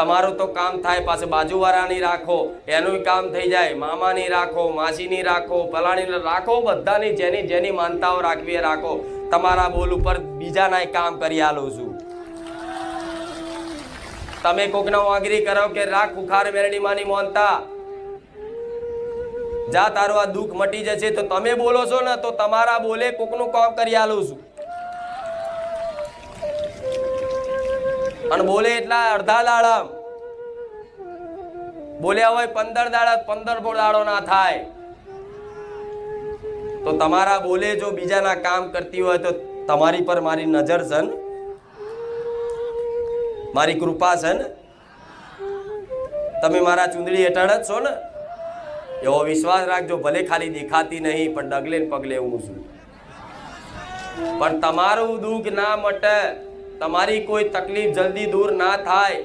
તમારું તો કામ થાય, પાસે બાજુવાળાની રાખો એનું કામ થઈ જાય, મામાની રાખો, માસીની રાખો, ફલાણી રાખો, બધાની જેની જેની માનતાઓ રાખવી એ રાખો. તમારા બોલ ઉપર બીજાના કામ કરી આલું છું. તમે કોકના વાંગરી કરો કે રાખ બુખાર મેરડી માની મોનતા જા તારું આ દુઃખ મટી જશે, તો તમે બોલો છો ને તો તમારા બોલે કોકનું કામ કરી આલું છું. અને બોલે એટલા અડધા દાડા બોલ્યા હોય 15 દાડા 15 દાડો ના થાય. તો તમારા બોલે જો બીજાના કામ કરતી હોય તો તમારી પર મારી નજર છે ને, મારી કૃપા છે ને, તમે મારા ચૂંદડી હેઠળ જ છો ને, એવો વિશ્વાસ રાખજો. ભલે ખાલી દેખાતી નહીં પણ ડગલે ને પગલે હું છું. પણ તમારું દુઃખ ના મટે, તમારી કોઈ તકલીફ જલ્દી દૂર ના થાય